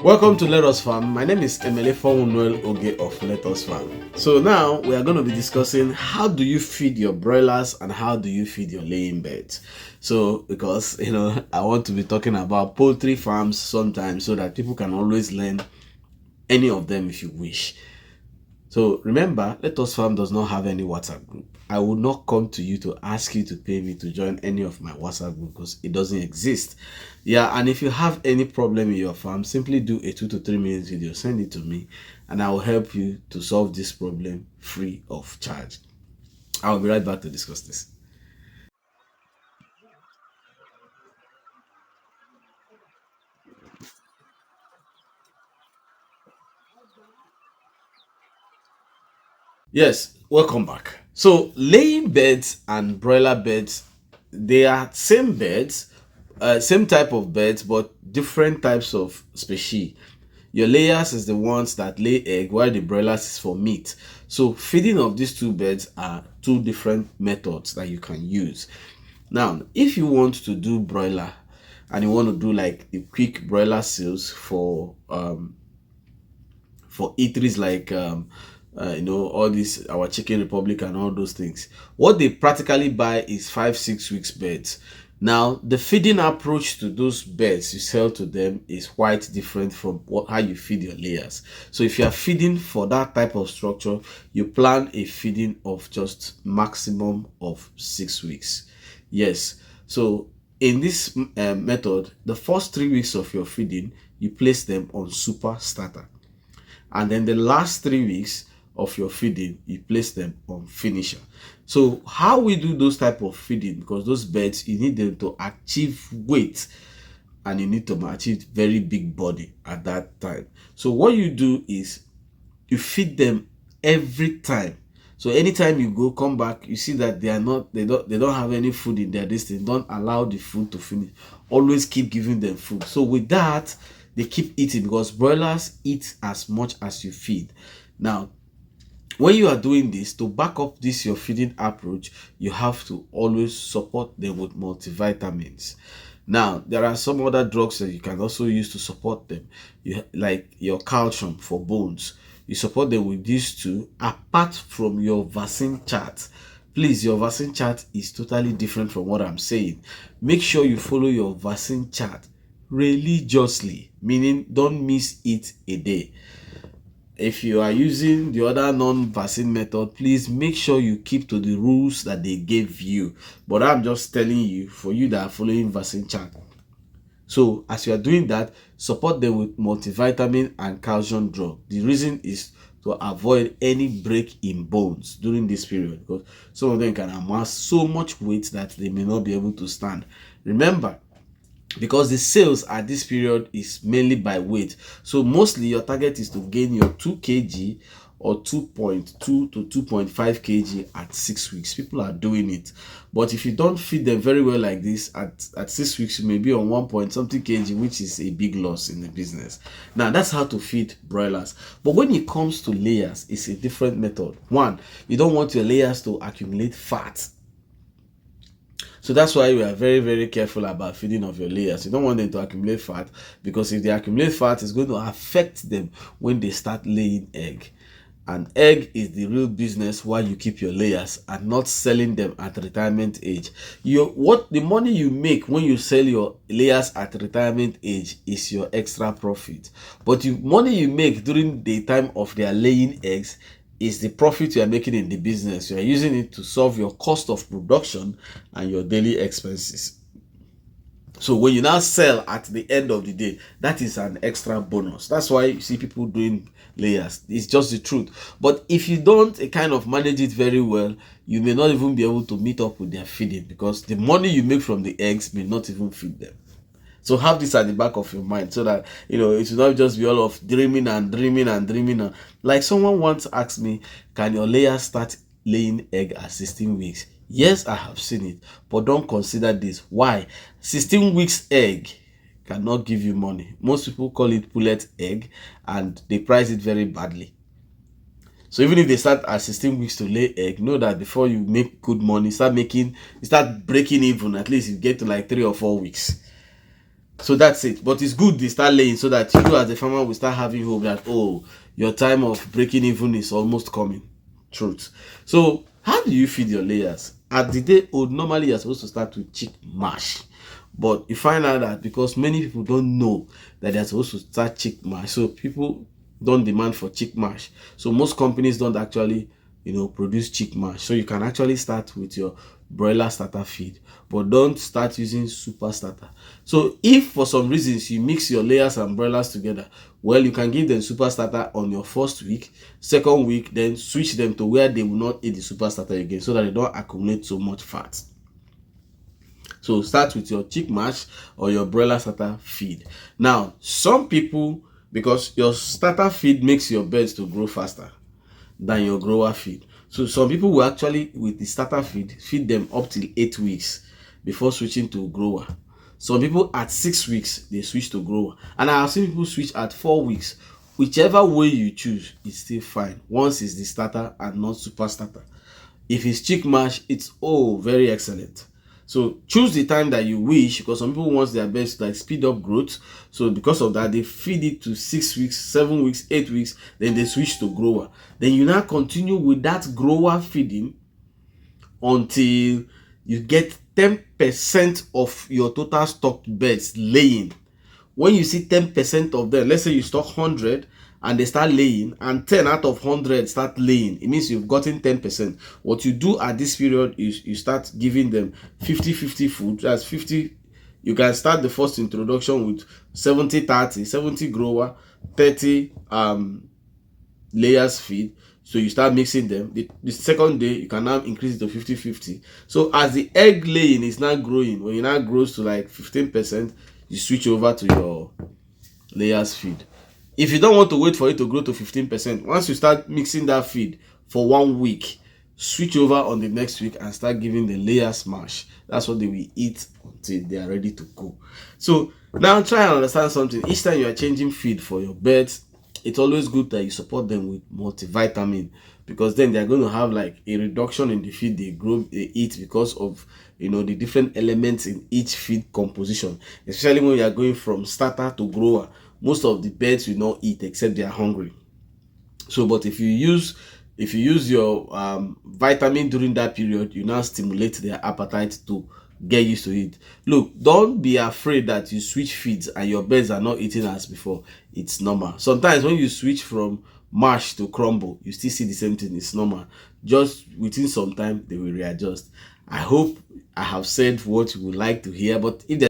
Welcome to Let Us Farm. My name is Emele Noel Oge of Let Us Farm. So now we are going to be discussing how do you feed your broilers and how do you feed your laying beds. So because I want to be talking about poultry farms sometimes so that people can always learn any of them if you wish. So remember, Let Us Farm does not have any WhatsApp group. I will not come to you to ask you to pay me to join any of my WhatsApp group because it doesn't exist. Yeah, and if you have any problem in your farm, simply do a 2 to 3 minutes video, send it to me, and I will help you to solve this problem free of charge. I'll be right back to discuss this. Yes, welcome back. So laying beds and broiler beds, they are same beds, same type of beds, but different types of species. Your layers is the ones that lay egg, while the broilers is for meat. So feeding of these two beds are two different methods that you can use. Now, if you want to do broiler and you want to do like a quick broiler sales for eateries like all this our Chicken Republic and all those things, what they practically buy is 5-6 weeks beds. Now the feeding approach to those beds you sell to them is quite different from how you feed your layers. So if you are feeding for that type of structure, you plan a feeding of just maximum of 6 weeks. Yes, so in this method, the first 3 weeks of your feeding, you place them on super starter, and then the last 3 weeks of your feeding, you place them on finisher. So how we do those type of feeding, because those birds, you need them to achieve weight and you need to achieve very big body at that time. So what you do is you feed them every time. So anytime you go come back, you see that they don't have any food in their distance. Don't allow the food to finish. Always keep giving them food. So with that, they keep eating, because broilers eat as much as you feed. Now when you are doing this, to back up this your feeding approach, you have to always support them with multivitamins. Now there are some other drugs that you can also use to support them, like your calcium for bones. You support them with these two apart from your vaccine chart. Please, your vaccine chart is totally different from what I'm saying. Make sure you follow your vaccine chart religiously, meaning don't miss it a day. If you are using the other non-vaccine method, please make sure you keep to the rules that they gave you. But I'm just telling you, for you that are following vaccine chart. So as you are doing that, support them with multivitamin and calcium drug. The reason is to avoid any break in bones during this period, because some of them can amass so much weight that they may not be able to stand. Remember, because the sales at this period is mainly by weight, so mostly your target is to gain your 2 kg or 2.2 to 2.5 kg at 6 weeks. People are doing it, but if you don't feed them very well like this, at 6 weeks you may be on 1 point something kg, which is a big loss in the business. Now that's how to feed broilers. But when it comes to layers, it's a different method. One, you don't want your layers to accumulate fat. So that's why we are very, very careful about feeding of your layers. You don't want them to accumulate fat, because if they accumulate fat, it's going to affect them when they start laying egg. And egg is the real business while you keep your layers, and not selling them at retirement age. The money you make when you sell your layers at retirement age is your extra profit. But the money you make during the time of their laying eggs is the profit you are making in the business. You are using it to solve your cost of production and your daily expenses. So when you now sell at the end of the day, that is an extra bonus. That's why you see people doing layers. It's just the truth. But if you don't kind of manage it very well, you may not even be able to meet up with their feeding, because the money you make from the eggs may not even feed them. So have this at the back of your mind, so that it should not just be all of dreaming and dreaming and dreaming. Like someone once asked me, can your layer start laying egg at 16 weeks? Yes, I have seen it, but don't consider this. Why? 16 weeks egg cannot give you money. Most people call it pullet egg, and they price it very badly. So even if they start at 16 weeks to lay egg, know that before you make good money, you start breaking even, at least you get to like 3 or 4 weeks. So that's it. But it's good they start laying so that you as a farmer will start having hope that, oh, your time of breaking even is almost coming. Truth. So how do you feed your layers? At the day old, normally you're supposed to start with chick mash. But you find out that because many people don't know that they're supposed to start chick mash, so people don't demand for chick mash. So most companies don't actually, produce chick mash. So you can actually start with your broiler starter feed, but don't start using super starter. So if for some reasons you mix your layers and broilers together, well, you can give them super starter on your first week, second week, then switch them to where they will not eat the super starter again, so that they don't accumulate so much fat. So start with your chick mash or your broiler starter feed. Now, some people, because your starter feed makes your birds to grow faster than your grower feed. So some people will actually, with the starter feed them up till 8 weeks before switching to grower. Some people at 6 weeks, they switch to grower. And I have seen people switch at 4 weeks. Whichever way you choose, it's still fine. Once it's the starter and not super starter. If it's chick mash, it's very excellent. So choose the time that you wish, because some people want their best to like speed up growth. So because of that, they feed it to 6 weeks, 7 weeks, 8 weeks, then they switch to grower. Then you now continue with that grower feeding until you get 10% of your total stocked birds laying. When you see 10% of them, let's say you stock 100 and they start laying, and 10 out of 100 start laying, it means you've gotten 10%. What you do at this period is you start giving them 50-50 food. That's 50. You can start the first introduction with 70-30, 70 grower, 30 layers feed. So you start mixing them. The second day, you can now increase it to 50-50. So as the egg laying is now growing, when it now grows to like 15%, you switch over to your layers feed. If you don't want to wait for it to grow to 15%, once you start mixing that feed for 1 week, switch over on the next week and start giving the layers mash. That's what they will eat until they are ready to go. So now try and understand something. Each time you are changing feed for your birds, it's always good that you support them with multivitamin, because then they're going to have like a reduction in the feed they eat, because of the different elements in each feed composition. Especially when you are going from starter to grower, most of the birds will not eat except they are hungry. So but if you use your vitamin during that period, you now stimulate their appetite to get used to it. Look, don't be afraid that you switch feeds and your birds are not eating as before. It's normal. Sometimes when you switch from mash to crumble, you still see the same thing. It's normal. Just within some time, they will readjust. I hope I have said what you would like to hear, but if